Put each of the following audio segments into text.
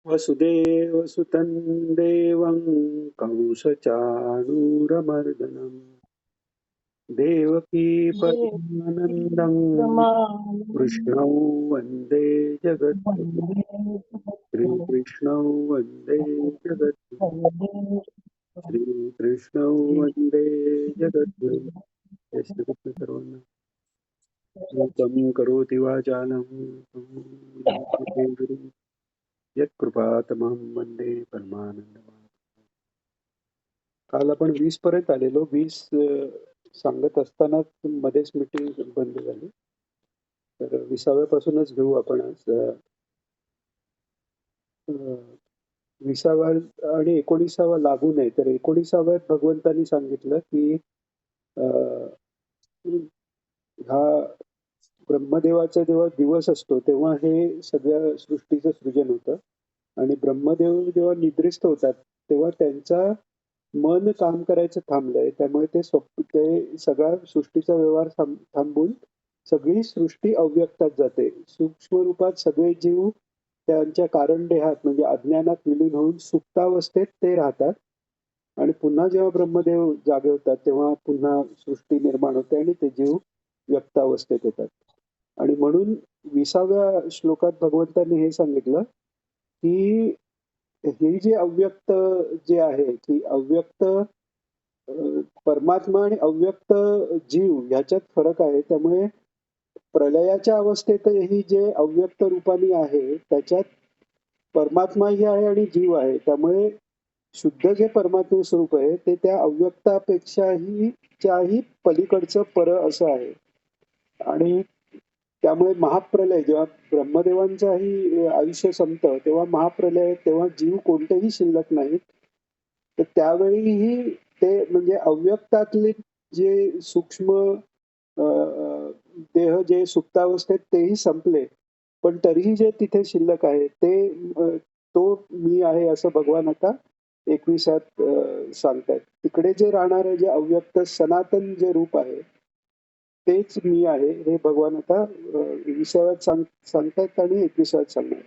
वसुदेवसुतं देवं कंसचाणूरमर्दनं देवकी परमानन्दं कृष्णौ वन्दे जगद्गुरुं श्रीकृष्णौ वन्दे जगद्गुरुं श्रीकृष्णौ वन्दे जगद्गुरुं जय श्रीकृष्ण सर्वांना मूकं करोति वाचालं गुरुं यत्कृपातमहं वन्दे परमानन्दम् काल आपण 20 पर्यंत आलेलो 20 सांगत असतानाच मध्येच मीटिंग बंद झाली तर 20व्या पासूनच घेऊ आपण आज 20वा आणि 19वा लागू नये तर 19व्यात भगवंतांनी सांगितलं की हा ब्रह्मदेवाचा जेव्हा दिवस असतो तेव्हा हे सगळ्या सृष्टीचं सृजन होतं आणि ब्रह्मदेव जेव्हा निद्रिस्त होतात तेव्हा त्यांचा मन काम करायचं थांबलंय त्यामुळे ते सगळा सृष्टीचा व्यवहार थांबून सगळी सृष्टी अव्यक्तात जाते सूक्ष्म रूपात सगळे जीव त्यांच्या कारणदेहात म्हणजे अज्ञानात विलीन होऊन सुप्तावस्थेत ते राहतात आणि पुन्हा जेव्हा ब्रह्मदेव जागे होतात तेव्हा पुन्हा सृष्टी निर्माण होते आणि ते जीव व्यक्तावस्थेत येतात आणि म्हणून 20व्या श्लोकात भगवंतांनी हे सांगितलं की हे जे अव्यक्त जे आहे की अव्यक्त परमात्मा आणि अव्यक्त जीव ह्याच्यात फरक आहे त्यामुळे प्रलयाच्या अवस्थेतही जे अव्यक्त रूपाने आहे त्याच्यात परमात्माही आहे आणि जीव आहे त्यामुळे शुद्ध जे परमात्मा स्वरूप आहे ते त्या अव्यक्तापेक्षाही पलीकडचं पर असं आहे आणि त्यामुळे महाप्रलय जेव्हा ब्रह्मदेवांचाही आयुष्य संपतं तेव्हा महाप्रलय तेव्हा जीव कोणतेही शिल्लक नाहीत तर त्यावेळीही ते म्हणजे अव्यक्तातले जे सूक्ष्म देह जे सुप्तावस्थेत तेही संपले पण तरीही जे तिथे शिल्लक आहे ते तो मी आहे असं भगवान आता 21त सांगतायत तिकडे जे राहणारं जे अव्यक्त सनातन जे रूप आहे तेच मी आहे हे भगवान आता 20व्यात सांगतायत आणि 21व्यात सांगणार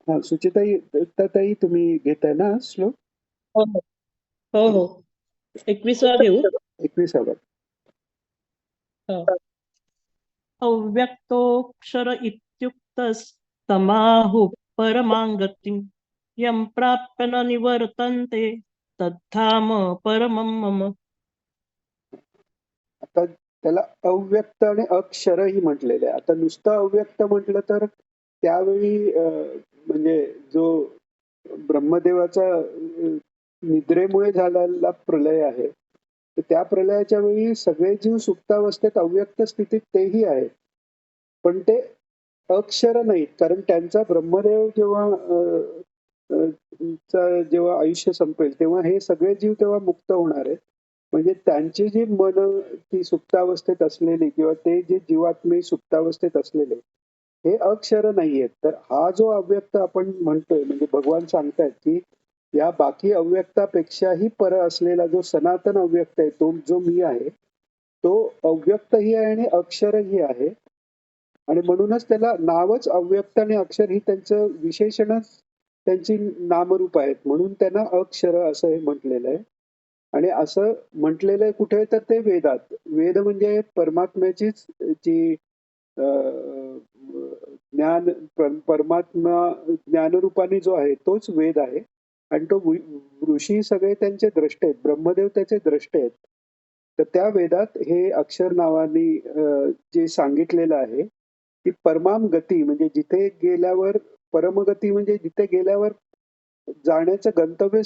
हा सुचिताई तुम्ही घेताय ना श्लोक हो हो हो 21वा घेऊ 21वा अव्यक्तोऽक्षर इत्युक्तस्तमाहुः परमां गतिं यं प्राप्य न निवर्तन्ते तद्धाम परमं मम. आता त्याला अव्यक्त आणि अक्षरही म्हटलेलं आहे आता नुसतं अव्यक्त म्हटलं तर त्यावेळी म्हणजे जो ब्रह्मदेवाचा निद्रेमुळे झालेला प्रलय आहे तर त्या प्रलयाच्या वेळी सगळे जीव सुप्तावस्थेत अव्यक्त स्थितीत तेही आहेत पण ते अक्षर नाहीत कारण त्यांचा ब्रह्मदेव जेव्हा आयुष्य संपेल तेव्हा हे सगळे जीव तेव्हा मुक्त होणार आहेत म्हणजे त्यांची जी मन ती सुप्तावस्थेत असलेली किंवा ते जे जीवात्मे सुप्तावस्थेत असलेले हे अक्षर नाहीयेत तर हा जो अव्यक्त आपण म्हणतोय म्हणजे भगवान सांगतायत की या बाकी अव्यक्तापेक्षाही पर असलेला जो सनातन अव्यक्त आहे तो जो मी आहे तो अव्यक्तही आहे आणि अक्षरही आहे आणि म्हणूनच त्याला नावच अव्यक्त आणि अक्षर ही त्यांचं विशेषणच त्यांची नामरूप आहेत म्हणून त्यांना अक्षर असं हे म्हटलेलं आहे आणि असं म्हटलेलं आहे कुठे तर ते वेदात वेद म्हणजे परमात्म्याचीच जी ज्ञान परमात्मा ज्ञानरूपाने जो आहे तोच वेद आहे आणि तो ऋषी सगळे त्यांचे द्रष्टे आहेत ब्रह्मदेव त्याचे द्रष्टे आहेत तर त्या वेदात हे अक्षर नावाने जे सांगितलेलं आहे की परमाम गती म्हणजे जिथे गेल्यावर परमगती म्हणजे जिथे गेल्यावर जाण्याचं गंतव्य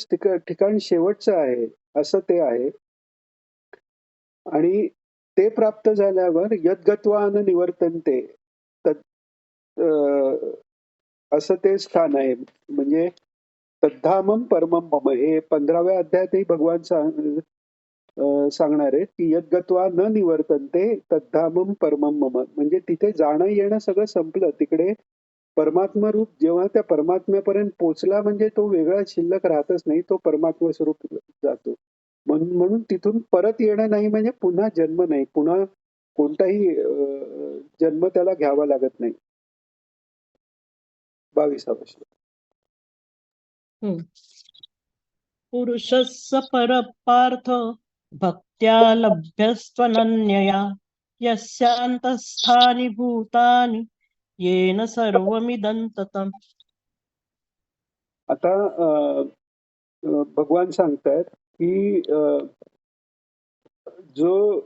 ठिकाण शेवटचं आहे असं ते आहे आणि ते प्राप्त झाल्यावर यद्गत्वान निवर्तन्ते असं ते स्थान आहे म्हणजे तद्धामम परमम मम हे 15व्या अध्यायातही भगवान सांगणार आहे की यद्गत्वा न निवर्तन्ते तद्धामम परमम मम म्हणजे तिथे जाणं येणं सगळं संपलं तिकडे परमात्मा रूप जेव्हा त्या परमात्म्यापर्यंत पोचला म्हणजे तो वेगळा शिल्लक राहतच नाही तो परमात्मा स्वरूप जातो म्हणून तिथून परत येणं नाही म्हणजे पुन्हा जन्म नाही पुन्हा कोणताही जन्म त्याला घ्यावा लागत नाही. 22वा श्लोक. हम्म. पुरुषस्य परपार्थ भक्त्या लभ्यस्त्वनन्यया यस्यान्तःस्थानि भूतानि येन सर्वमिदं ततम्. आता भगवान सांगतायत की जो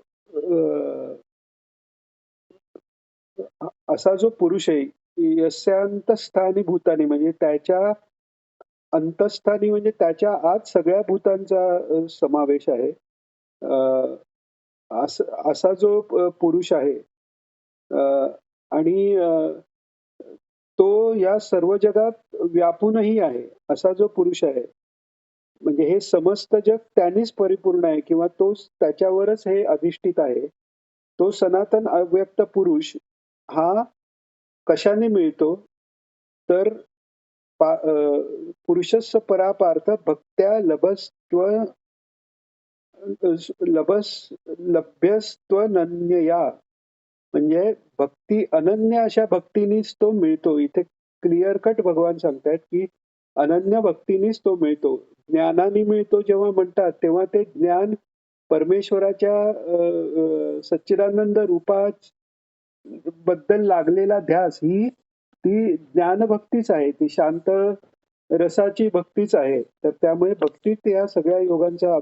असा जो पुरुष आहे, यस्यांतस्थानी भूतानी म्हणजे त्याच्या अंतस्थानी म्हणजे त्याच्या आत सगळ्या भूतांचा समावेश आहे. असा जो पुरुष आहे आणि तो या सर्व जगात व्यापूनही आहे, असा जो पुरुष आहे. म्हणजे हे समस्त जग त्यानेच परिपूर्ण आहे किंवा तोच त्याच्यावरच हे अधिष्ठित आहे. तो सनातन अव्यक्त पुरुष हा कशाने मिळतो? तर पुरुषस्य परापार्थ भक्त्या लभ्यस्त्वनन्यया म्हणजे भक्ती अनन्य अशा भक्तीनेच तो मिळतो. इथे क्लिअर कट भगवान सांगतायत की अनन्य भक्तीनेच तो मिळतो. ज्ञानाने मिळतो जेव्हा म्हणतात तेव्हा ते ज्ञान परमेश्वराच्या सच्चिदानंद रूपा बद्दल लागलेला ध्यास ही ती ज्ञानभक्तीच आहे. ती शांत रसाची भक्तीच आहे. तर त्यामुळे भक्तीत या सगळ्या योगांचा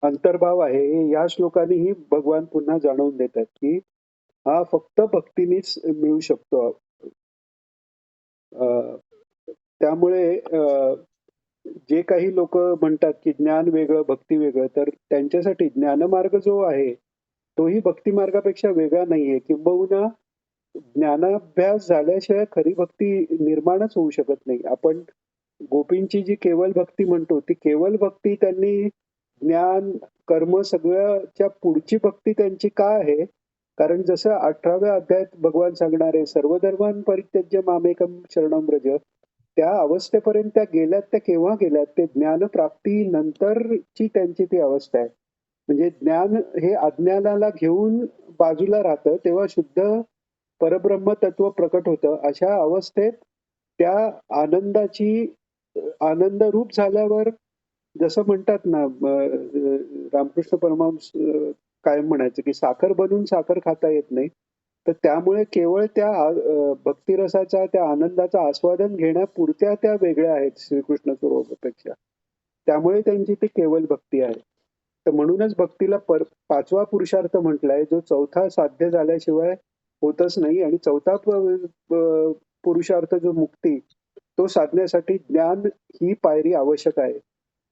अंतर्भाव आहे. हे या श्लोकानेही भगवान पुन्हा जाणवून देतात की हा फक्त भक्तीनेच मिळू शकतो. त्यामुळे जे काही लोक म्हणतात की ज्ञान वेगळं भक्ती वेगळं, तर त्यांच्यासाठी ज्ञानमार्ग जो आहे तोही भक्ती मार्गापेक्षा वेगळा नाहीये. किंबहुना ज्ञानाभ्यास झाल्याशिवाय खरी भक्ती निर्माणच होऊ शकत नाही. आपण गोपींची जी केवल भक्ती म्हणतो ती केवल भक्ती त्यांनी ज्ञान कर्म सगळ्याच्या पुढची भक्ती त्यांची का आहे? कारण जसं 18व्या अध्यायात भगवान सांगणार आहे सर्व धर्मान् परित्यज्य मामेकम शरणं व्रज, त्या अवस्थेपर्यंत त्या गेल्यात. त्या केव्हा गेल्यात? ते ज्ञानप्राप्ती नंतरची त्यांची ती अवस्था आहे. म्हणजे ज्ञान हे अज्ञानाला घेऊन बाजूला राहतं तेव्हा शुद्ध परब्रह्म तत्व प्रकट होतं. अशा अवस्थेत त्या आनंदाची आनंद रूप झाल्यावर जसं म्हणतात ना रामकृष्ण परमहंस कायम म्हणायचं की साखर बनवून साखर खाता येत नाही. तर त्यामुळे केवळ त्या भक्तिरसाचा त्या आनंदाचा आस्वादन घेण्यापुरत्या त्या वेगळ्या आहेत श्रीकृष्ण स्वरूपापेक्षा. त्यामुळे त्यांची ती केवल भक्ती आहे. तर म्हणूनच भक्तीला पाचवा पुरुषार्थ म्हटलाय जो चौथा साध्य झाल्याशिवाय होतच नाही. आणि चौथा पुरुषार्थ जो मुक्ती तो साधण्यासाठी ज्ञान ही पायरी आवश्यक आहे.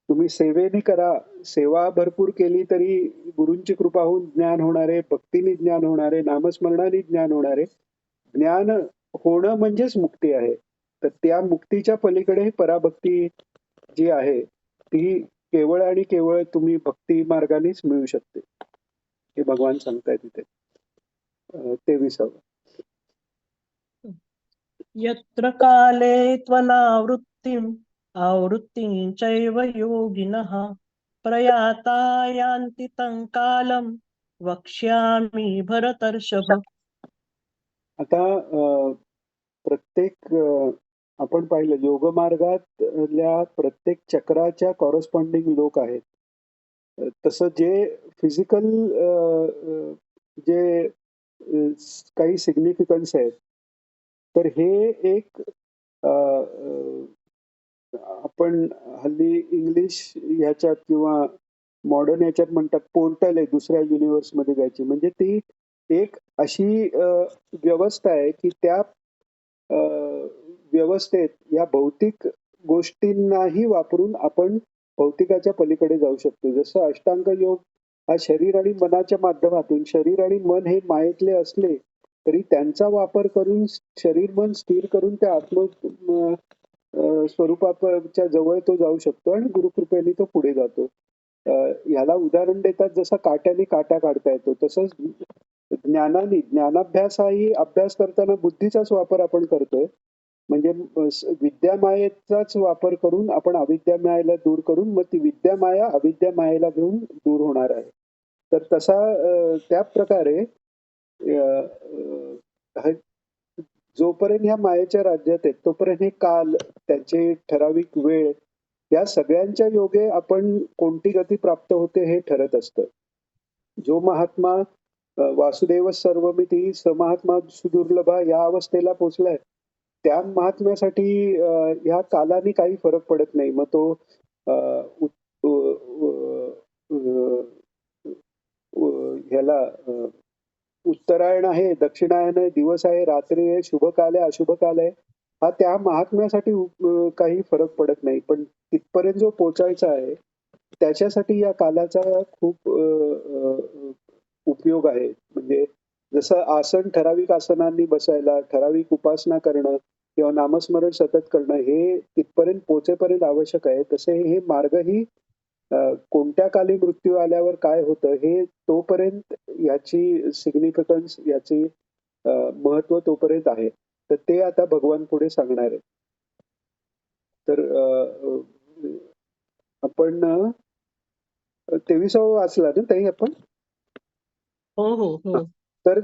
तुम्ही सेवेने करा, सेवा भरपूर केली तरी गुरूंची कृपा होऊन ज्ञान होणारे, भक्तीने ज्ञान होणारे, नामस्मरणाने ज्ञान होणारे. ज्ञान होणं म्हणजेच मुक्ती आहे. तर त्या मुक्तीच्या पलीकडे पराभक्ती जी आहे ती केवळ आणि केवळ तुम्ही भक्ती मार्गानेच मिळू शकते. हे भगवान सांगताय तिथे 23वा. यत्र काले त्वनावृत्तिम् आवृत्तिं चैव योगिनः प्रयाता यान्ति तं कालं वक्ष्यामि भरतर्षभ. आता प्रत्येक आपण पाहिलं योगमार्गातल्या प्रत्येक चक्राच्या कॉरेस्पॉन्डिंग लोक आहेत. तसं जे फिजिकल जे काही सिग्निफिकन्स आहेत तर हे एक आपण हल्ली इंग्लिश ह्याच्यात किंवा मॉडर्न ह्याच्यात म्हणतात पोर्टल आहे दुसऱ्या युनिव्हर्स मध्ये जायची. म्हणजे ती एक अशी व्यवस्था आहे की त्या व्यवस्थेत या भौतिक गोष्टींनाही वापरून आपण भौतिकाच्या पलीकडे जाऊ शकतो. जसं अष्टांग योग हा शरीर आणि मनाच्या माध्यमातून, शरीर आणि मन हे मायेतले असले तरी त्यांचा वापर करून शरीर मन स्थिर करून त्या आत्म स्वरूपाच्या जवळ तो जाऊ शकतो आणि गुरुकृपेने तो पुढे जातो. ह्याला उदाहरण देतात जसं काट्याने काटा काढता येतो तसंच ज्ञानाने ज्ञानाभ्यास हाही अभ्यास करताना बुद्धीचाच वापर आपण करतोय. म्हणजे विद्यामायेचाच वापर करून आपण अविद्यामायेला दूर करून मग ती विद्यामाया अविद्यामायेला घेऊन दूर होणार आहे. तर तसा त्या प्रकारे जोपर्यंत ह्या मायेच्या राज्यात आहेत तोपर्यंत हे काल, त्यांची ठराविक वेळ, या सगळ्यांच्या योगे आपण कोणती गती प्राप्त होते हे ठरत असतं. जो महात्मा वासुदेव सर्वमिती समहात्मा सुदुर्लभा या अवस्थेला पोहोचलाय, त्या महात्म्यासाठी ह्या कालाने काही फरक पडत नाही. मग तो अ, उत- अ, अ, ह्याला उत्तरायण आहे, दक्षिणायन आहे, दिवस आहे, रात्री आहे, शुभ काल आहे, अशुभ काल आहे. हा त्या महात्म्यासाठी काही फरक पडत नाही. पण तिथपर्यंत जो पोचायचा आहे, त्याच्यासाठी या कालाचा खूप उपयोग आहे. म्हणजे जसं आसन ठराविक आसनांनी बसायला, ठराविक उपासना करणं किंवा नामस्मरण सतत करणं हे तिथपर्यंत पोहोचेपर्यंत आवश्यक आहे. तसे हे मार्गही कोणत्या काली मृत्यू आल्यावर काय होतं हे तोपर्यंत याची सिग्निफिकन्स, याची महत्व तोपर्यंत आहे. तर ते आता भगवान पुढे सांगणार आहेत. तर आपण 23वा वाचला ना ताई आपण? हो हो हो. तर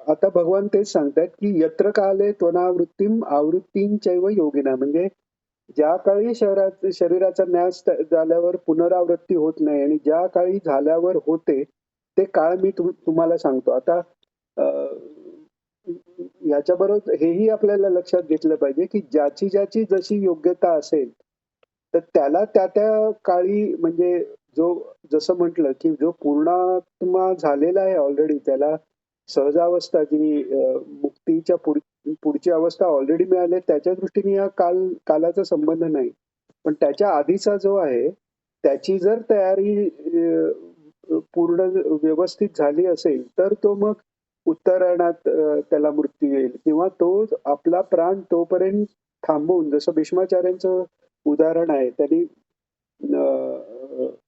आता भगवान तेच सांगतायत की यत्र काले त्वनावृत्तीम आवृत्तींचैव योगिना, म्हणजे ज्या काळी शरीराचा नाश झाल्यावर पुनरावृत्ती होत नाही आणि ज्या काळी झाल्यावर होते ते काळ मी तुम्हाला सांगतो. आता याच्याबरोबर हेही आपल्याला लक्षात घेतलं पाहिजे की ज्याची ज्याची जशी योग्यता असेल तर त्याला त्या त्या काळी, म्हणजे जो, जसं म्हटलं की जो पूर्णात्मा झालेला आहे ऑलरेडी, त्याला सहजावस्था जी मुक्तीच्या पुढची अवस्था ऑलरेडी मिळाली, त्याच्या दृष्टीने या कालाचा संबंध नाही. पण त्याच्या आधीचा जो आहे त्याची जर तयारी पूर्ण व्यवस्थित झाली असेल तर तो मग उत्तरायणात त्याला मृत्यू येईल, किंवा तो आपला प्राण तोपर्यंत थांबवून, जसं भीष्माचार्यांचं उदाहरण आहे, त्यांनी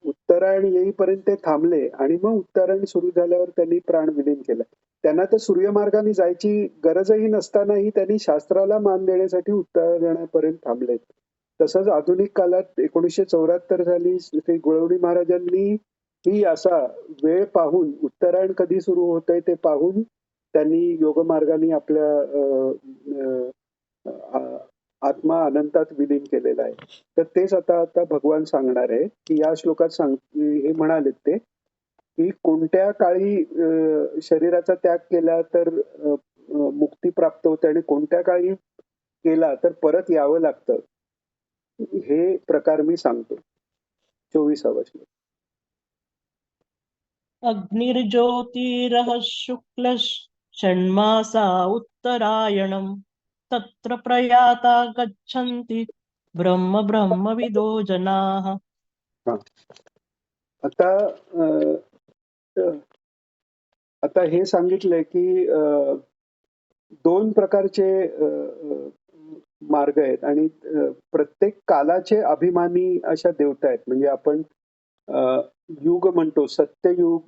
उत्तरायण येईपर्यंत ते थांबले आणि मग उत्तरायण सुरू झाल्यावर त्यांनी प्राण विलीन केला. त्यांना तर सूर्यमार्गाने जायची गरजही नसतानाही त्यांनी शास्त्राला मान देण्यासाठी उत्तरायणापर्यंत थांबले. तसंच आधुनिक काळात 1974 साली श्री गुळवणी महाराजांनी ही असा वेळ पाहून, उत्तरायण कधी सुरू होतंय ते पाहून त्यांनी योगमार्गाने आपल्या आत्मा अनंतात विलीन केलेला आहे. तर तेच आता आता भगवान सांगणार आहे की या श्लोकात हे म्हणालेत ते की कोणत्या काळी शरीराचा त्याग केला तर मुक्ती प्राप्त होते आणि कोणत्या काळी केला तर परत यावं लागतं, हे प्रकार मी सांगतो. 24वा श्लोक. अग्निर्ज्योतिरः शुक्लषण्मासा उत्तरायणम् तत्र प्रयाता गच्छन्ति ब्रह्म ब्रह्मविदो जनाः. हा. आता आता हे सांगितलंय की दोन प्रकारचे मार्ग आहेत आणि प्रत्येक कालाचे अभिमानी अशा देवता आहेत. म्हणजे आपण युग म्हणतो, सत्ययुग,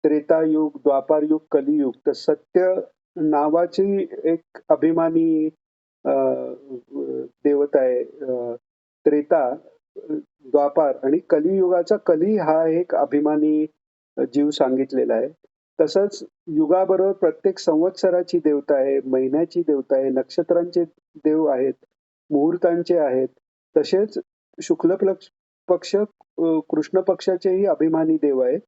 त्रेतायुग, द्वापारयुग, कलियुग. तर सत्य नावाची एक अभिमानी देवता आहे. त्रेता, द्वापार आणि कलियुगाचा कली हा एक अभिमानी जीव सांगितलेला आहे. तसंच युगाबरोबर प्रत्येक संवत्सराची देवता आहे, महिन्याची देवता आहे, नक्षत्रांचे देव आहेत, मुहूर्तांचे आहेत. तसेच शुक्ल पक्ष, कृष्ण पक्षाचेही अभिमानी देव आहेत.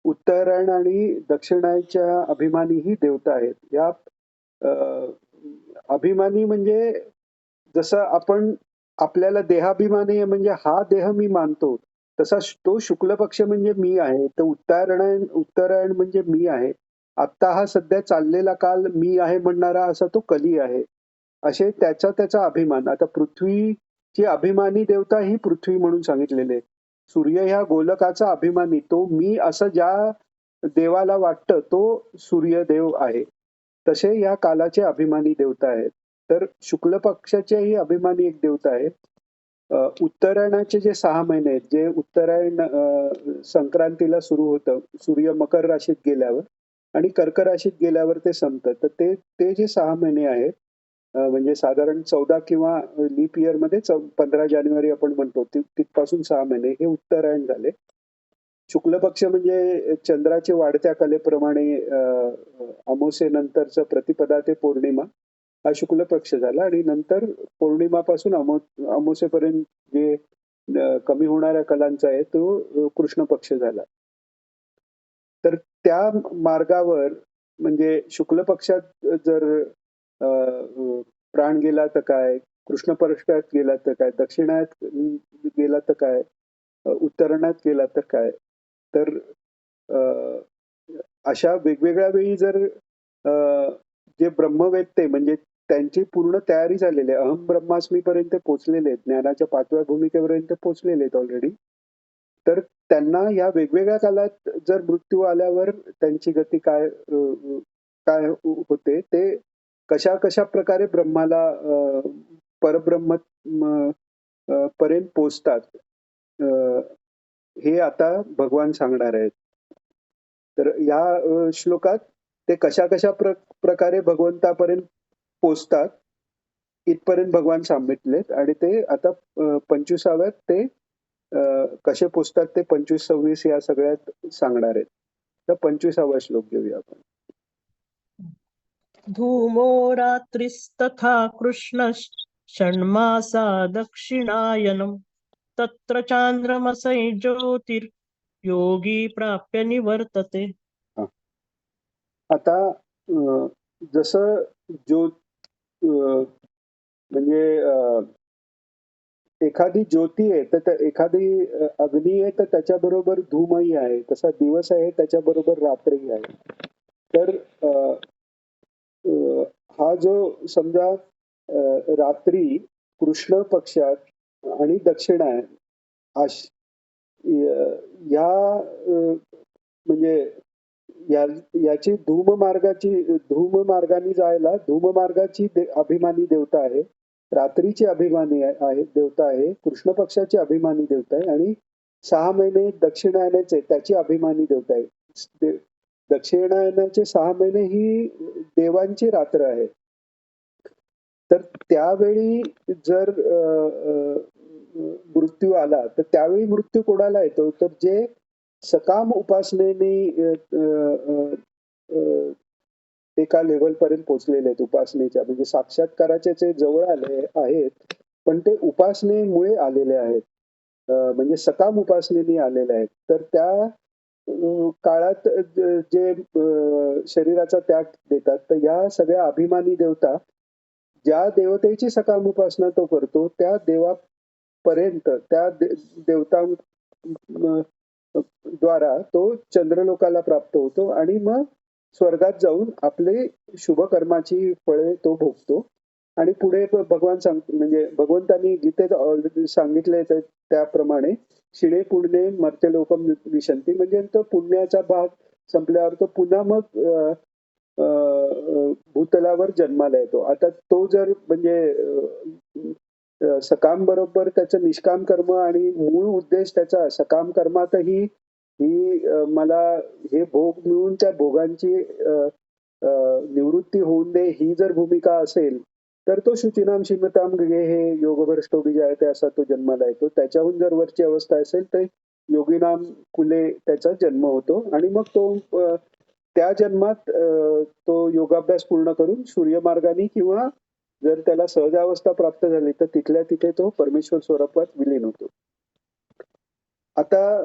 उत्तरायण आणि दक्षिणायच्या अभिमानीही देवता आहेत. या अभिमानी म्हणजे जसं आपण, आपल्याला देहाभिमानी आहे म्हणजे हा देह मी मानतो, तसा तो शुक्ल पक्ष म्हणजे मी आहे, तर उत्तरायण म्हणजे मी आहे. आत्ता हा सध्या चाललेला काल मी आहे म्हणणारा असा तो कली आहे. असे त्याचा त्याचा अभिमान. आता पृथ्वीची अभिमानी देवता ही पृथ्वी म्हणून सांगितलेले. सूर्य ह्या गोलकाचा अभिमानी, तो मी असं ज्या देवाला वाटतं तो सूर्यदेव आहे. तसे या कालाचे अभिमानी देवता आहेत. तर शुक्ल पक्षाचेही अभिमानी एक देवता आहे. उत्तरायणाचे जे 6 महिने आहेत, जे उत्तरायण संक्रांतीला सुरू होतं, सूर्य मकर राशीत गेल्यावर आणि कर्क राशीत गेल्यावर ते संपतं. तर ते जे 6 महिने आहेत, म्हणजे साधारण 14 किंवा लीप इयरमध्ये 15 जानेवारी आपण म्हणतो, तिथपासून 6 महिने हे उत्तरायण झाले. शुक्ल पक्ष म्हणजे चंद्राच्या वाढत्या कलेप्रमाणे अमावास्येनंतरचं प्रतिपदा ते पौर्णिमा हा शुक्ल पक्ष झाला आणि नंतर पौर्णिमापासून अमावास्येपर्यंत जे कमी होणाऱ्या कलांचा आहे तो कृष्ण पक्ष झाला. तर त्या मार्गावर म्हणजे शुक्ल पक्षात जर प्राण गेला तर काय, कृष्ण पक्षात गेला तर काय, दक्षिणात गेला तर काय, उत्तरायणात गेला तर काय. तर अशा वेगवेगळ्या वेळी जर जे ब्रह्मवेत्ते म्हणजे त्यांची पूर्ण तयारी झालेली आहे, अहम ब्रह्मास्मी पर्यंत पोहोचलेले आहेत, ज्ञानाच्या 5व्या भूमिकेपर्यंत पोहोचलेले आहेत ऑलरेडी. तर त्यांना या वेगवेगळ्या कालात जर मृत्यू आल्यावर त्यांची गती काय काय होते ते कशा कशा प्रकारे ब्रह्माला परब्रह्म पर्यंत पोचतात हे आता भगवान सांगणार आहेत. तर या श्लोकात ते कशा कशा प्रकारे भगवंतापर्यंत पोचतात इथपर्यंत भगवान सांगितलेत आणि ते आता 25व्यात ते कसे पोचतात ते 25-26 या सगळ्यात सांगणार आहेत. तर 25वा श्लोक घेऊया आपण. धूमो रात्रिस्तथा कृष्णश्षण्मासा दक्षिणायनम् तत्र चांद्रमसै ज्योतिर्योगी प्राप्य निवर्तते. आता जसं म्हणजे एखादी ज्योती आहे तर एखादी अग्नी आहे तर त्याच्याबरोबर धूमही आहे, तसा दिवस आहे त्याच्याबरोबर रात्रही आहे. तर हा जो समजा रात्री कृष्ण पक्षात आणि दक्षिण आहे या म्हणजे याची धूम मार्गाने जायला धूम मार्गाची अभिमानी देवता आहे, रात्रीची अभिमानी आहे देवता आहे, कृष्ण पक्षाची अभिमानी देवता आहे आणि 6 महिने दक्षिणायनाचे त्याची अभिमानी देवता आहे. दक्षिणायनाचे 6 महिने ही देवांची रात्र आहे. तर त्यावेळी जर मृत्यू आला तर त्यावेळी मृत्यू कोणाला येतो तर जे सकाम उपासनेने एका लेव्हल पर्यंत पोहोचलेले आहेत उपासनेच्या, म्हणजे साक्षात्काराचे जे जवळ आले आहेत पण ते उपासनेमुळे आलेले आहेत, म्हणजे सकाम उपासनेने आलेले आहेत. तर त्या काळात जे शरीराचा त्याग देतात तर या सगळ्या अभिमानी देवता ज्या देवतेची सकाम उपासना तो करतो त्या देवापर्यंत त्या देवता द्वारा तो चंद्रलोकाला प्राप्त होतो आणि मग स्वर्गात जाऊन आपले शुभ कर्माची फळे तो भोगतो. आणि पुढे भगवान म्हणजे भगवंतांनी गीतेत ऑलरेडी सांगितले त्याप्रमाणे शिणे पुण्ये मर्त्यलोकम विशंती, म्हणजे तो पुण्याचा भाग संपल्यावर तो पुन्हा मग भूतलावर जन्माला येतो. आता तो जर म्हणजे सकाम बरोबर त्याचं निष्काम कर्म आणि मूळ उद्देश त्याचा सकाम कर्मातही ही मला हे भोग मिळून त्या भोगांची निवृत्ती होऊन दे ही जर भूमिका असेल तर तो शुचिनाम श्रीमताम गे हे योगभ्रष्टो बीजायते असा तो जन्माला येतो. त्याच्याहून जर वरची अवस्था असेल तर योगीनाम कुले त्याचा जन्म होतो आणि मग तो त्या जन्मात तो योगाभ्यास पूर्ण करून सूर्यमार्गाने किंवा जर त्याला सहजावस्था प्राप्त झाली तर तिथल्या तिथे तो परमेश्वर स्वरूपात विलीन होतो. आता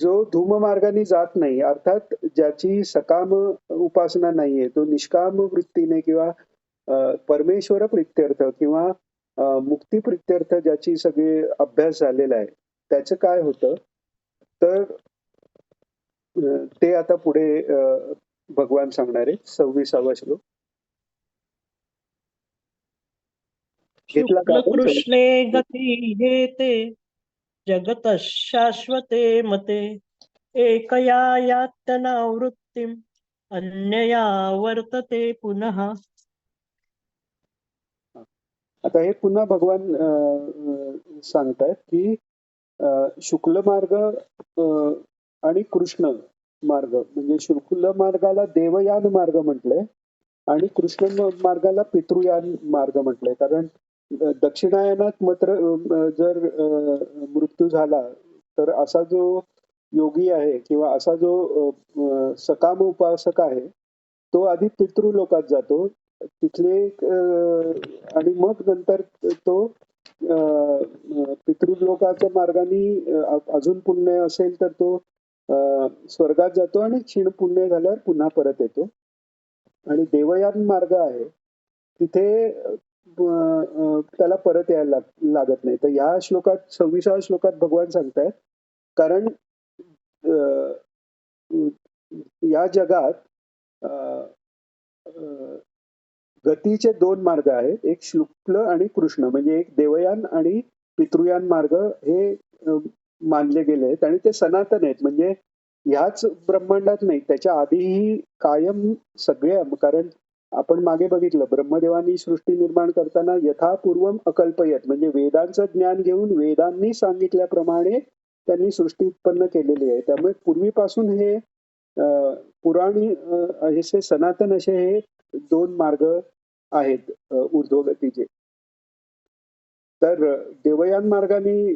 जो धूम मार्गाने जात नाही अर्थात ज्याची सकाम उपासना नाहीये तो निष्काम वृत्तीने किंवा परमेश्वर प्रित्यर्थ किंवा मुक्ती प्रित्यर्थ ज्याची सगळे अभ्यास झालेला आहे त्याचं काय होतं तर ते आता पुढे भगवान सांगणार आहे. 26वा श्लोक घेतला का शुक्ल कृष्णे गती हेते जगतः शाश्वते मते एकया यात्यनावृत्तिम अन्यया वर्तते पुनः. आता हे पुन्हा भगवान सांगतायत की शुक्ल मार्ग आणि कृष्ण मार्ग म्हणजे शुक्ल मार्गाला देवयान मार्ग म्हटलंय आणि कृष्ण मार्गाला पितृयान मार्ग म्हटलंय. कारण दक्षिणायनात मात्र जर मृत्यू झाला तर असा जो योगी आहे किंवा असा जो सकाम उपासक आहे, तो आधी पितृलोकात जातो. तिथले आणि मग नंतर तो पितृलोकाच्या मार्गाने अजून पुण्य असेल तर तो स्वर्गात जातो आणि क्षीण पुण्य झाल्यावर पुन्हा परत येतो. आणि देवयान मार्ग आहे तिथे त्याला परत यायला लागत नाही. तर या श्लोकात 26व्या श्लोकात भगवान सांगतायत, कारण या जगात अ, अ, गतीचे 2 मार्ग आहेत. एक शुक्ल आणि कृष्ण, म्हणजे एक देवयान आणि पितृयान मार्ग हे मानले गेले आहेत आणि ते सनातन आहेत. म्हणजे ह्याच ब्रह्मांडात नाही, त्याच्या आधीही कायम सगळे, कारण आपण मागे बघितलं ब्रह्मदेवानी सृष्टी निर्माण करताना यथापूर्वम अकल्पयत, म्हणजे वेदांचं ज्ञान घेऊन वेदांनी सांगितल्याप्रमाणे त्यांनी सृष्टी उत्पन्न केलेली आहे. त्यामुळे पूर्वीपासून हे पुराणी असे सनातन असे हे 2 मार्ग आहेत ऊर्ध्वगतीचे. तर देवयान मार्गाने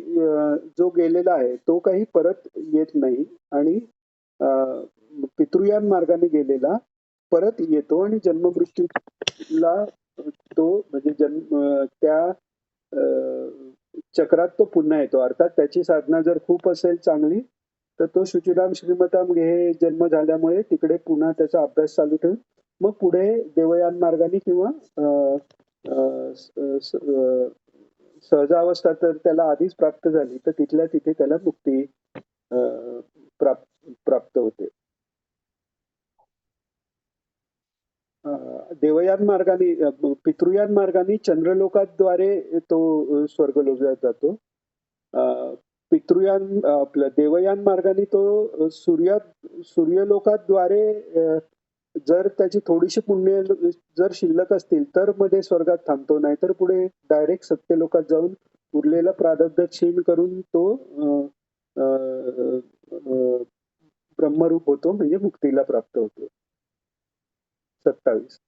जो गेलेला आहे तो काही परत येत नाही आणि पितृयान मार्गाने गेलेला परत येतो आणि जन्ममृत्यूला तो म्हणजे त्या चक्रात तो पुन्हा येतो. अर्थात त्याची साधना जर खूप असेल चांगली तर तो शुचिराम श्रीमताम हे जन्म झाल्यामुळे तिकडे पुन्हा त्याचा अभ्यास चालू ठेवून मग पुढे देवयान मार्गाने किंवा सहजावस्था तर त्याला आधीच प्राप्त झाली तर तिथल्या तिथे त्याला मुक्ती प्राप्त होते. देवयान मार्गाने पितृयान मार्गाने चंद्रलोकाद्वारे तो स्वर्गलोकात जातो. पितृयान आपलं देवयान मार्गाने तो सूर्यलोकाद्वारे जर त्याची थोडीशी पुण्य जर शिल्लक असतील तर मध्ये स्वर्गात थांबतो, नाहीतर पुढे डायरेक्ट सत्यलोकात जाऊन उरलेलं प्रारब्ध क्षीण करून तो ब्रह्मरूप होतो, म्हणजे मुक्तीला प्राप्त होतो. 27.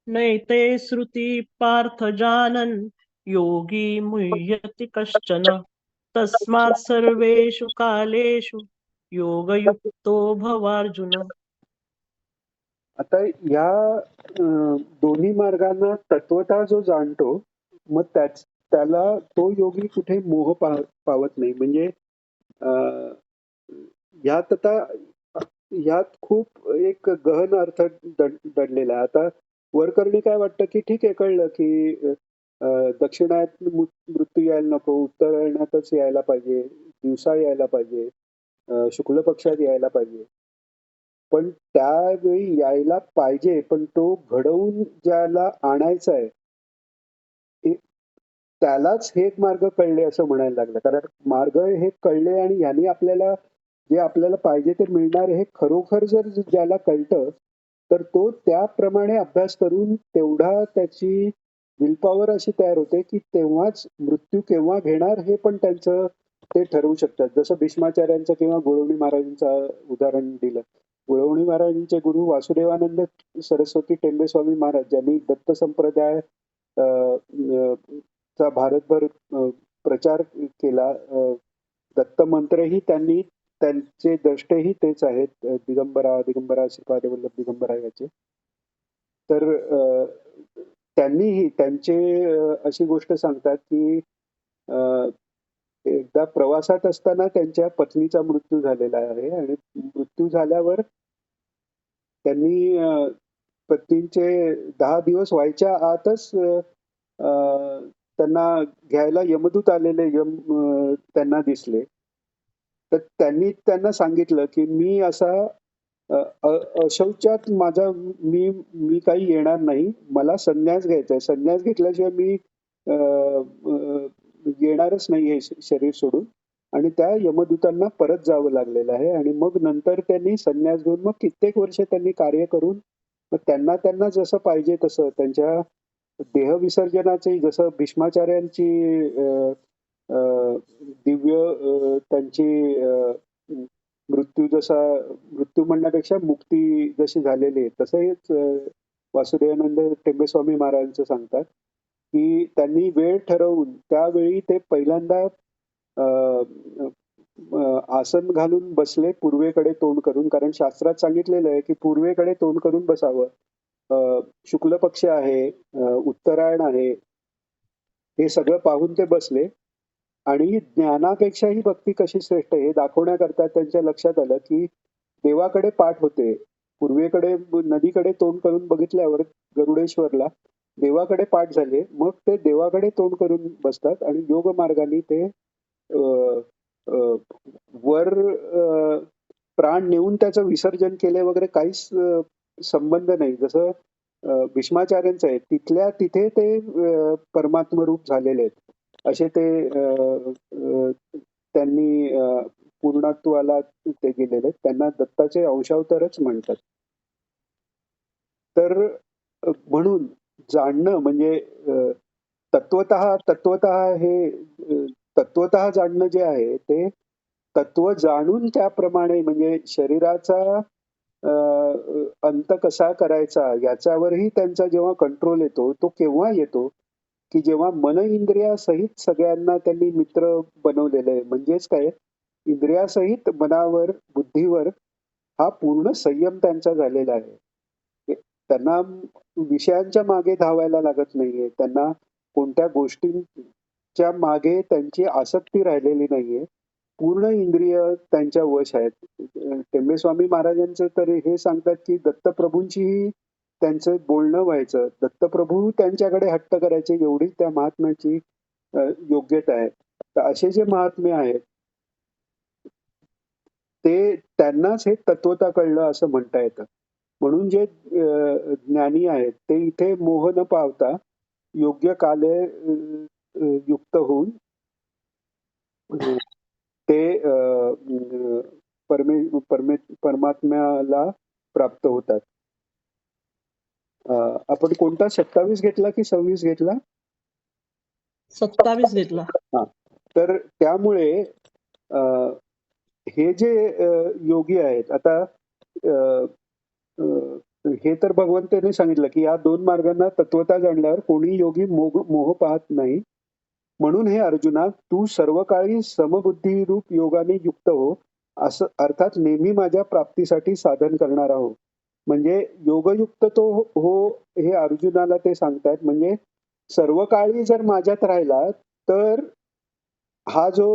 नैते श्रुति पार्थ जानन् योगी मुह्यति कश्चन तस्मात् सर्वेषु कालेषु योगयुक्तो भवार्जुन. आता या दोन्ही मार्गांना तत्वतः जो जाणतो मग त्याला तो योगी कुठे मोह पावत नाही. म्हणजे यात आता यात खूप एक गहन अर्थ दडलेला आहे. आता वरकरणी काय वाटतं की ठीक आहे, कळलं की दक्षिणायत मृत्यू यायला नको, उत्तरायणातच यायला पाहिजे, दिवसा यायला पाहिजे, शुक्ल पक्षात यायला पाहिजे. पण त्यावेळी यायला पाहिजे, पण तो घडवून ज्याला आणायचा आहे त्यालाच हे मार्ग कळले असं म्हणायला लागलं. कारण मार्ग हे कळले आणि ह्यानी आपल्याला जे आपल्याला पाहिजे ते मिळणार हे खरोखर जर ज्याला कळतं तर तो त्याप्रमाणे अभ्यास करून तेवढा त्याची विलपॉवर अशी तयार होते की तेव्हाच मृत्यू केव्हा घेणार हे पण त्यांचं ते ठरवू शकतात. जसं भीष्माचार्यांचं किंवा गुळवणी महाराजांचं उदाहरण दिलं. गुळवणी महाराजांचे गुरु वासुदेवानंद सरस्वती टेंबे स्वामी महाराज, ज्यांनी दत्त संप्रदाय चा भारतभर प्रचार केला. दत्त मंत्रही त्यांनी, त्यांचे द्रष्टेही तेच आहेत, दिगंबरा श्रीपाद वल्लभ दिगंबरा याचे. तर त्यांनीही त्यांचे अशी गोष्ट सांगतात की एकदा प्रवासात असताना त्यांच्या पत्नीचा मृत्यू झालेला आहे आणि मृत्यू झाल्यावर त्यांनी पत्नीचे 10 दिवस व्हायच्या आतच त्यांना घ्यायला यमदूत आलेले त्यांना दिसले. तर त्यांनी त्यांना सांगितलं की मी असा अशौचात मी काही येणार नाही, मला संन्यास घ्यायचा आहे, संन्यास घेतल्याशिवाय मी येणारच नाही हे शरीर सोडून. आणि त्या यमदूतांना परत जावं लागलेलं आहे आणि मग नंतर त्यांनी संन्यास घेऊन मग कित्येक वर्ष त्यांनी कार्य करून मग त्यांना जसं पाहिजे तसं त्यांच्या देहविसर्जनाचे, जसं भीष्माचार्यांची दिव्य त्यांची मृत्यू म्हणण्यापेक्षा मुक्ती जशी झालेली आहे तसं हेच वासुदेवानंद टेंबेस्वामी महाराजांचं सांगतात की त्यांनी वेळ ठरवून त्यावेळी ते पहिल्यांदा आसन घालून बसले पूर्वेकडे तोंड करून, कारण शास्त्रात सांगितलेलं आहे की पूर्वेकडे तोंड करून बसावं. शुक्ल पक्ष आहे, उत्तरायण आहे, हे सगळं पाहून ते बसले आणि ज्ञानापेक्षाही भक्ती कशी श्रेष्ठ हे दाखवण्याकरता त्यांच्या लक्षात आलं की देवाकडे पाठ होते. पूर्वेकडे नदीकडे तोंड करून बघितल्यावर गरुडेश्वरला देवाकडे पाठ झाले. मग ते देवाकडे तोंड करून बसतात आणि योग मार्गाने ते अ, अ, वर प्राण नेऊन त्याचं विसर्जन केले वगैरे काहीच संबंध नाही. जसं भीष्माचार्यांचं आहे, तिथल्या तिथे ते परमात्म रूप झालेले आहेत. असे ते त्यांनी पूर्णत्वाला ते गेलेले आहेत. त्यांना दत्ताचे अंशावतारच म्हणतात. तर म्हणून जाणणं म्हणजे तत्वतः हे तत्वतः जाणणं जे आहे ते तत्व जाणून त्याप्रमाणे म्हणजे शरीराचा अंत कसा करायचा याच्यावरही त्यांचा जेव्हा कंट्रोल येतो तो केव्हा येतो की जेव्हा मन इंद्रियासहित सगळ्यांना त्यांनी मित्र बनवलेलं आहे. म्हणजेच काय, इंद्रियासहित मनावर बुद्धीवर हा पूर्ण संयम त्यांचा झालेला आहे. त्यांना विषयांच्या मागे धावायला लागत नाहीये. त्यांना कोणत्या गोष्टींच्या मागे त्यांची आसक्ती राहिलेली नाहीये. पूर्ण इंद्रिय त्यांच्या वश आहेत. टेंबे स्वामी महाराजांचं तर हे सांगतात की दत्तप्रभूंचीही त्यांचं बोलणं व्हायचं. दत्तप्रभू त्यांच्याकडे हट्ट करायचे, एवढी त्या महात्म्याची योग्यता आहे. तर असे जे महात्मे आहेत ते त्यांनाच हे तत्वता कळलं असं म्हणता येतं. म्हणून जे ज्ञानी आहेत ते इथे मोह न पावता योग्य काले युक्त होऊन ते परमात्म्याला प्राप्त होतात. आपण कोणता 27 घेतला की 26 घेतला? 27 घेतला. हा. तर त्यामुळे हे जे योगी आहेत आता हे तर भगवंताने सांगितलं की या दोन मार्गांना तत्वता जाणल्यावर कोणी योगी मोह पाहत नाही. म्हणून हे अर्जुना, तू सर्व काळी समबुद्धी रूप योगाने युक्त हो, असं अर्थात नेहमी माझ्या प्राप्तीसाठी साधन करणारा हो. म्हणजे योगयुक्त तो हो हे अर्जुनाला ते सांगतात. म्हणजे सर्व काळी जर माझ्यात राहिला तर हा जो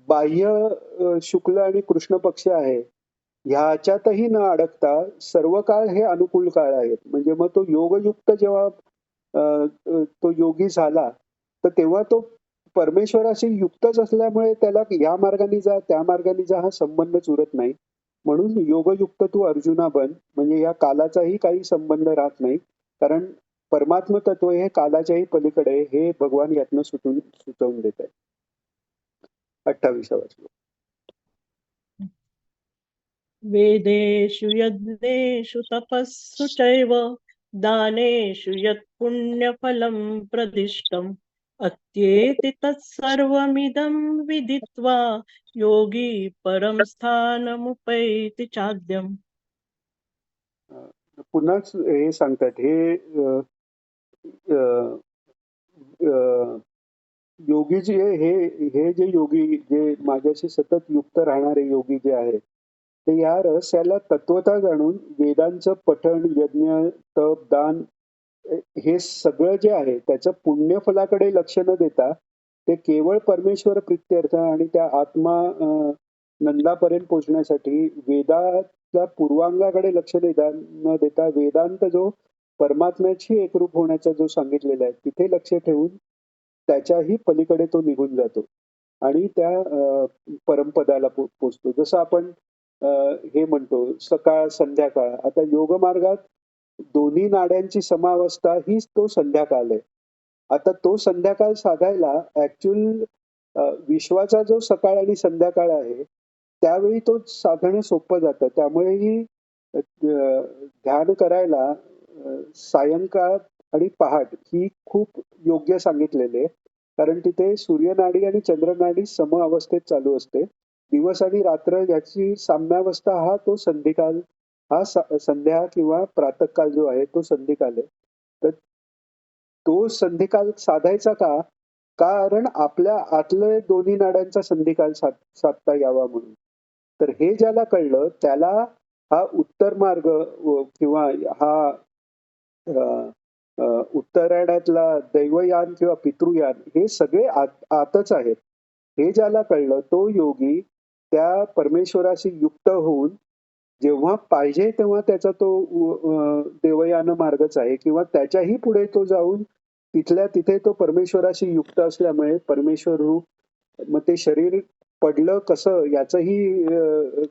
बाह्य शुक्ल आणि कृष्ण पक्ष आहे ह्याच्यातही न अडकता सर्व काळ हे अनुकूल काळ आहेत. म्हणजे मग तो योगयुक्त जेव्हा तो योगी झाला तर तेव्हा तो परमेश्वराशी युक्तच असल्यामुळे त्याला या मार्गाने जा त्या मार्गाने जा हा संबंधच उरत नाही. म्हणून योगयुक्त तू अर्जुना बन, म्हणजे या कालाचाही काही संबंध राहत नाही. कारण परमात्म तत्व हे कालाच्याही पलीकडे हे भगवान यातनं सुचवून देत आहे. 28वा श्लोक. वेदेषु यज्ञेषु तपस्सु चैव दानेषु यत् पुण्यफलं प्रदिष्टम् अत्येति तत्सर्वमिदं विदित्वा योगी परं स्थानमुपैति चाद्यम्. पुन्हाच हे सांगतात हे योगी जे हे जे योगी जे माझ्याशी सतत युक्त राहणारे योगी जे आहेत ते या रहस्याला तत्वता जाणून वेदांचं पठण, यज्ञ, तप, दान हे सगळं जे आहे त्याचं पुण्यफलाकडे लक्ष न देता ते केवळ परमेश्वर प्रित्यर्थ आणि त्या आत्मा नंदापर्यंत पोहोचण्यासाठी वेदाच्या पूर्वांगाकडे लक्ष न देता वेदांत जो परमात्म्याशी एकरूप होण्याचा जो सांगितलेला आहे तिथे लक्ष ठेवून त्याच्याही पलीकडे तो निघून जातो आणि त्या परमपदाला पोचतो. जसं आपण हे म्हणतो सकाळ संध्याकाळ. आता योग मार्गात दोन्ही नाड्यांची समावस्था हीच तो संध्याकाळ आहे. आता तो संध्याकाळ साधायला ऍक्च्युअल विश्वाचा जो सकाळ आणि संध्याकाळ आहे त्यावेळी तो साधणं सोपं जातं. त्यामुळेही ध्यान करायला सायंकाळ आणि पहाट ही खूप योग्य सांगितलेले, कारण तिथे सूर्यनाडी आणि चंद्रनाडी सम अवस्थेत चालू असते. दिवस आणि रात्र याची साम्यावस्था हा तो संधिकाल, हा संध्या किंवा प्रातःकाल जो आहे तो संधिकाल आहे. तर तो संधिकाल साधायचा का? कारण आपल्या आतले दोन्ही नाड्यांचा संधिकाल साधता यावा म्हणून. तर हे ज्याला कळलं त्याला हा उत्तर मार्ग किंवा हा अ, अ, उत्तरायणातला दैवयान किंवा पितृयान हे सगळे आतच आहेत. हे ज्याला कळलं तो योगी त्या परमेश्वराशी युक्त होऊन जेव्हा पाहिजे तेव्हा त्याचा तो देवयान मार्गच आहे किंवा त्याच्याही पुढे तो जाऊन तिथल्या तिथे तो परमेश्वराशी युक्त असल्यामुळे परमेश्वर रूप मग ते शरीर पडलं कसं याचाही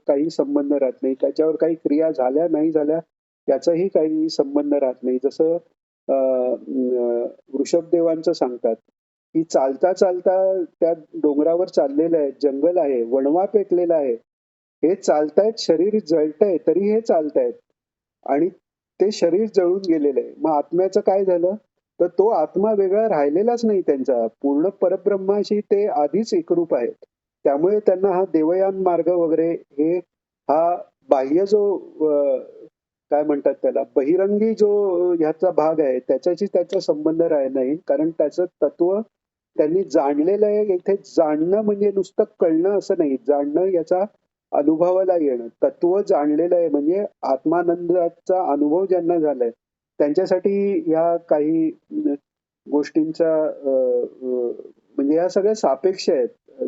काही संबंध राहत नाही. त्याच्यावर काही क्रिया झाल्या नाही झाल्या याचाही काही संबंध राहत नाही. जसं वृषभदेवांचं सांगतात की चालता चालता त्या डोंगरावर चाललेलं आहे, जंगल आहे, वणवा पेटलेला आहे. हे चालतायत, शरीर जळतंय तरी हे चालतायत आणि ते शरीर जळून गेलेलं आहे. मग आत्म्याचं काय झालं? तर तो आत्मा वेगळा राहिलेलाच नाही त्यांचा. पूर्ण परब्रह्माशी ते आधीच एकरूप आहेत. त्यामुळे त्यांना हा देवयान मार्ग वगैरे हे हा बाह्य जो काय म्हणतात त्याला बहिरंगी जो ह्याचा भाग आहे त्याच्याशी त्याचा संबंध राहिला नाही. कारण त्याचं तत्व त्यांनी जाणलेलं आहे. इथे जाणणं म्हणजे नुसतं कळणं असं नाही. जाणणं याचा अनुभवाला येणं. तत्व जाणलेलं आहे म्हणजे आत्मानंदाचा अनुभव ज्यांना झालाय त्यांच्यासाठी ह्या काही गोष्टींचा म्हणजे ह्या सगळ्या सापेक्ष आहेत.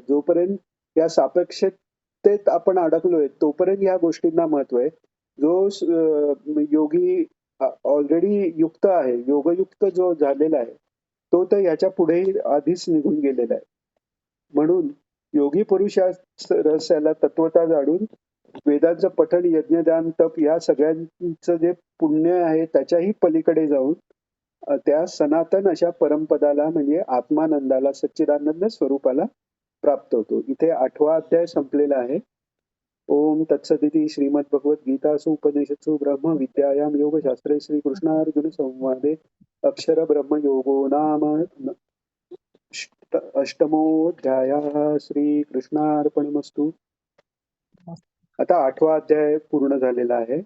जोपर्यंत या सापेक्षतेत आपण अडकलोय तोपर्यंत ह्या गोष्टींना महत्व आहे. जो योगी ऑलरेडी युक्त आहे, योगयुक्त जो झालेला आहे तो तर याच्या पुढेही आधीच निघून गेलेला आहे. म्हणून योगी पुरुषास रहस्याला तत्वता जाणून वेदांचं पठण, यज्ञदान, तप या सगळ्यांचं जे पुण्य आहे त्याच्याही पलीकडे जाऊन त्या सनातन अशा परमपदाला म्हणजे आत्मानंदाला, सच्चिदानंद स्वरूपाला प्राप्त होतो. इथे 8वा अध्याय संपलेला आहे. ओम तत्सदिती श्रीमद्भगवद्गीतासु उपनिषत्सु ब्रह्म विद्यायां योगशास्त्रे श्रीकृष्णार्जुन संवादे अक्षर ब्रह्म योगो नाम अष्टमोऽध्यायः. श्रीकृष्णार्पणमस्तु. आता 8वा अध्याय पूर्ण झालेला आहे.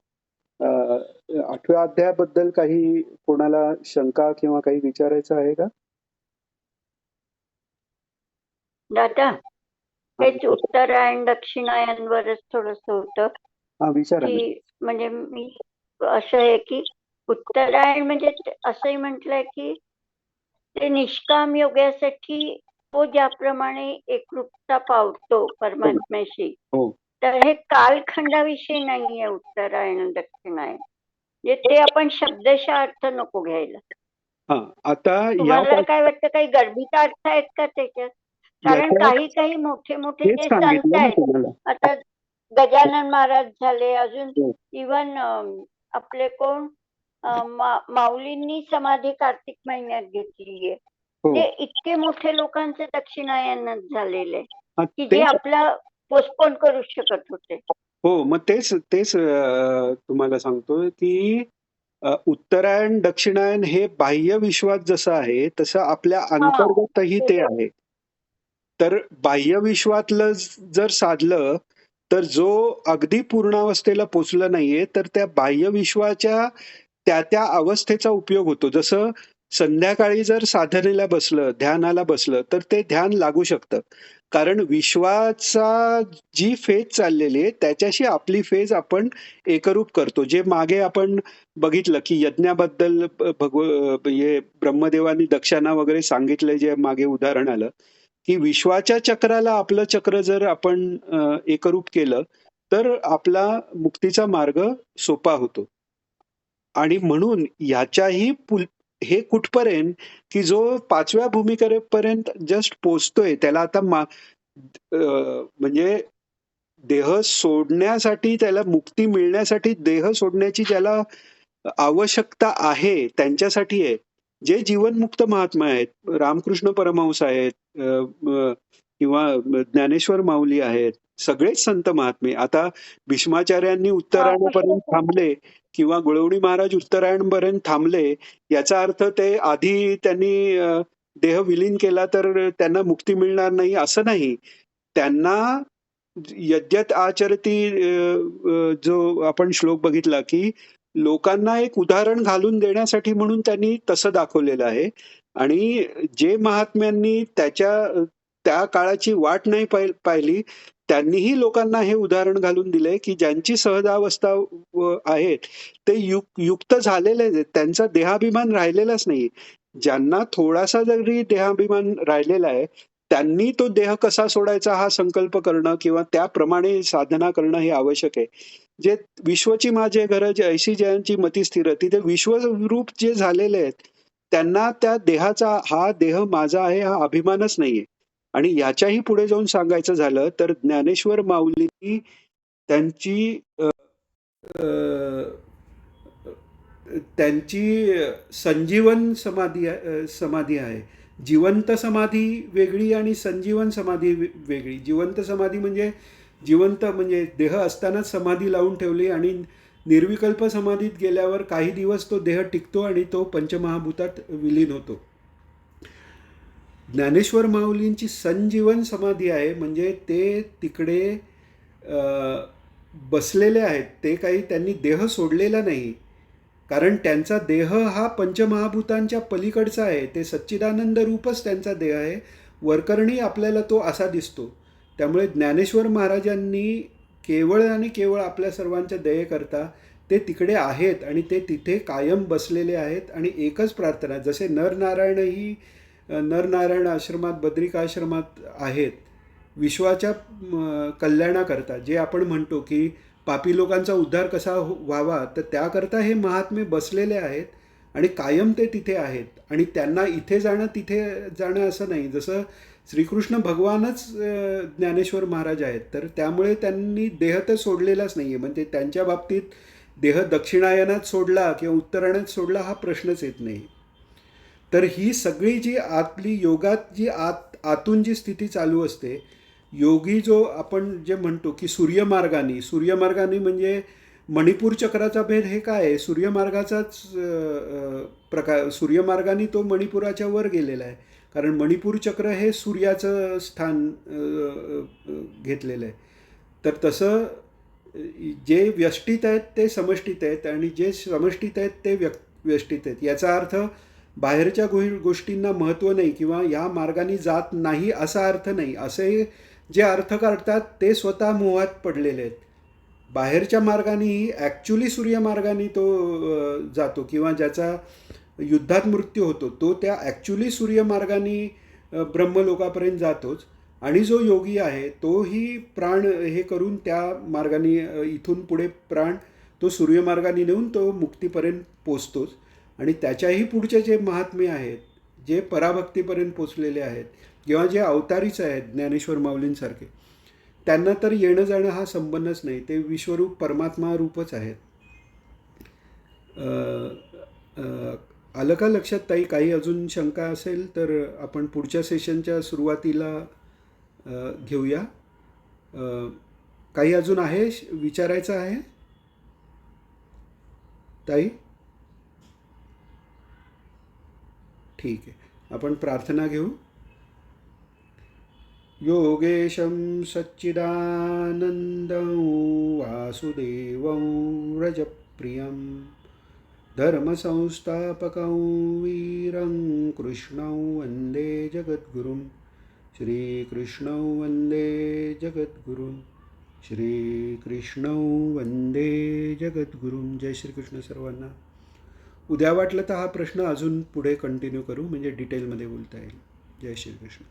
8व्या अध्यायाबद्दल काही कोणाला शंका किंवा काही विचारायचं आहे का? दादा हेच उत्तरायण दक्षिणायनवरच थोडस होतं हा विचारा ना. की म्हणजे मी असं आहे की उत्तरायण म्हणजे असंही म्हटलंय की ते निष्काम योगासाठी तो ज्याप्रमाणे एकरूपता पावतो परमात्म्याशी हो तर हे कालखंडाविषयी नाहीये उत्तरायण दक्षिणायन. म्हणजे ते आपण शब्दशः अर्थ नको घ्यायला. हा आता तुम्हाला काय वाटतं काही गर्भित अर्थ आहेत का त्याच्यात? कारण काही मोठे मोठे हेच जे सांगितलं संत ना आहेत तुम्हाला. आता गजानन महाराज झाले अजून हो. इवन आपले कोण माऊलींनी समाधी कार्तिक महिन्यात घेतली आहे. हो. ते इतके मोठे लोकांचे दक्षिणायनच झालेले हा, की जे आपला पोस्टपोन करू शकत होते. हो मग तेच तेच तुम्हाला सांगतोय की उत्तरायण दक्षिणायन हे बाह्य विश्वात जसं आहे तसं आपल्या अंतर्गतही ते आहे. तर बाह्य विश्वातलं जर साधलं तर जो अगदी पूर्णावस्थेला पोचला नाहीये तर त्या बाह्य विश्वाच्या त्या अवस्थेचा उपयोग होतो. जसं संध्याकाळी जर साधनेला बसलं, ध्यानाला बसलं तर ते ध्यान लागू शकतं. कारण विश्वाचा जी फेज चाललेली आहे त्याच्याशी आपली फेज आपण एकरूप करतो. जे मागे आपण बघितलं की यज्ञाबद्दल हे ब्रह्मदेवानी दक्षाना वगैरे सांगितलं जे मागे उदाहरण आलं की विश्वाच्या चक्राला आपलं चक्र जर आपण एकरूप केलं तर आपला मुक्तीचा मार्ग सोपा होतो. आणि म्हणून ह्याच्याही हे कुठपर्यंत की जो 5व्या भूमिकेपर्यंत जस्ट पोचतोय त्याला आता म्हणजे देह सोडण्यासाठी त्याला मुक्ती मिळण्यासाठी देह सोडण्याची ज्याला आवश्यकता आहे त्यांच्यासाठी आहे. जे जीवनमुक्त महात्मा आहेत, रामकृष्ण परमहंस आहेत किंवा ज्ञानेश्वर माऊली आहेत, सगळेच संत महात्मे. आता भीष्माचार्यांनी उत्तरायणापर्यंत थांबले किंवा गुळवणी महाराज उत्तरायणपर्यंत थांबले याचा अर्थ ते आधी त्यांनी देह विलीन केला तर त्यांना मुक्ती मिळणार नाही असं नाही. त्यांना यद्यत आचरती जो आपण श्लोक बघितला की लोकांना एक उदाहरण घालून देण्यासाठी म्हणून त्यांनी तसं दाखवलेलं आहे. आणि जे महात्म्यांनी त्या काळाची वाट नाही पाहिली, त्यांनीही लोकांना हे उदाहरण घालून दिलंय, की ज्यांची सहजावस्था आहेत, ते युक्त झालेले आहेत. त्यांचा देहाभिमान राहिलेलाच नाहीये. ज्यांना थोडासा जरी देहाभिमान राहिलेला आहे, त्यांनी तो देह कसा सोडायचा हा संकल्प करणं किंवा त्याप्रमाणे साधना करणं हे आवश्यक आहे. जे विश्वची माझे घर ऐशी जयांची मती स्थिर, तिथे विश्वरूप जे झालेले आहेत, त्यांना त्या देहाचा हा देह माझा आहे हा अभिमानच नाहीये. आणि याच्याही पुढे जाऊन सांगायचं झालं तर ज्ञानेश्वर माऊलींनी त्यांची त्यांची संजीवन समाधी आहे. जिवंत समाधी वेगळी आणि संजीवन समाधी वेगळी. जिवंत समाधी म्हणजे जिवंत म्हणजे देह असतानाच समाधी लावून ठेवली आणि निर्विकल्प समाधीत गेल्यावर काही दिवस तो देह टिकतो आणि तो पंचमहाभूतात विलीन होतो. ज्ञानेश्वर माऊलींची संजीवन समाधी आहे, म्हणजे ते तिकडे बसलेले आहेत. ते काही त्यांनी देह सोडलेला नाही, कारण त्यांचा देह हा पंचमहाभूतांच्या पलीकडचा आहे. ते सच्चिदानंद रूपच त्यांचा देह आहे. वरकरणी आपल्याला तो असा दिसतो. त्यामुळे ज्ञानेश्वर महाराजांनी केवळ आणि केवळ आपल्या सर्वांच्या दयेकरता ते तिकडे आहेत आणि ते तिथे कायम बसलेले आहेत. आणि एकच प्रार्थना, जसे नरनारायण आश्रमात बद्रिकाश्रमात आहेत विश्वाच्या कल्याणाकरता, जे आपण म्हणतो की पापी लोकांचा उद्धार कसा व्हावा, तर त्याकरता हे महात्मे बसलेले आहेत आणि कायम ते तिथे आहेत. आणि त्यांना इथे जाणं तिथे जाणं असं नाही. जसं श्रीकृष्ण भगवानच ज्ञानेश्वर महाराज आहेत, तर त्यामुळे त्यांनी देह तर सोडलेलाच नाही आहे. म्हणजे त्यांच्या बाबतीत देह दक्षिणायनात सोडला किंवा उत्तरायणात सोडला हा प्रश्नच येत नाही. तर ही सगळी जी आतली योगात जी आतून जी स्थिती चालू असते, योगी जो आपण जे म्हणतो की सूर्यमार्गाने म्हणजे मणिपूर चक्राचा भेद हे काय आहे, सूर्यमार्गाचाच प्रकार. सूर्यमार्गाने तो मणिपुराच्या वर गेलेला आहे, कारण मणिपूर चक्र हे सूर्याचं स्थान घेतलेलं आहे. तर तसं जे व्यष्टीत आहेत ते समष्टीत आहेत आणि जे समष्टीत आहेत ते व्यष्टीत आहेत. याचा अर्थ बाहेरच्या गोष्टींना महत्त्व नाही किंवा या मार्गाने जात नाही असा अर्थ नाही. असे जे अर्थ करतात ते स्वतः मोहात पडलेले आहेत. बाहेरच्या मार्गानेही ॲक्च्युली सूर्यमार्गाने तो जातो किंवा ज्याचा युद्धात मृत्यू होतो तो त्या ॲक्च्युली सूर्यमार्गाने ब्रह्मलोकापर्यंत जातोच. आणि जो योगी आहे तोही प्राण हे करून त्या मार्गाने इथून पुढे प्राण तो सूर्यमार्गाने नेऊन तो मुक्तीपर्यंत पोचतोच. आणि त्याच्याही पुढचे जे महात्मे आहेत, जे पराभक्तीपर्यंत पोचलेले आहेत किंवा जे अवतारीच आहेत ज्ञानेश्वर माऊलींसारखे, त्यांना तर येणं जाणं हा संबंधच नाही. ते विश्वरूप परमात्मा रूपच आहेत. आलं का लक्षात ताई? काही अजून शंका असेल तर आपण पुढच्या सेशनच्या सुरुवातीला घेऊया. काही अजून आहे विचारायचं आहे ताई? ठीक आहे, आपण प्रार्थना घेऊ. योगेशं सच्चिदानन्दं वासुदेवं रजप्रियं धर्मसंस्थापकं वीरं कृष्णं वन्दे जगद्गुरुं. श्रीकृष्णं वन्दे जगद्गुरुं. श्रीकृष्णं वन्दे जगद्गुरुं. जय श्रीकृष्ण सर्वांना. उद्या वाटलं तर हा प्रश्न अजून पुढे कंटिन्यू करू, म्हणजे डिटेलमध्ये बोलता येईल. जय श्रीकृष्ण.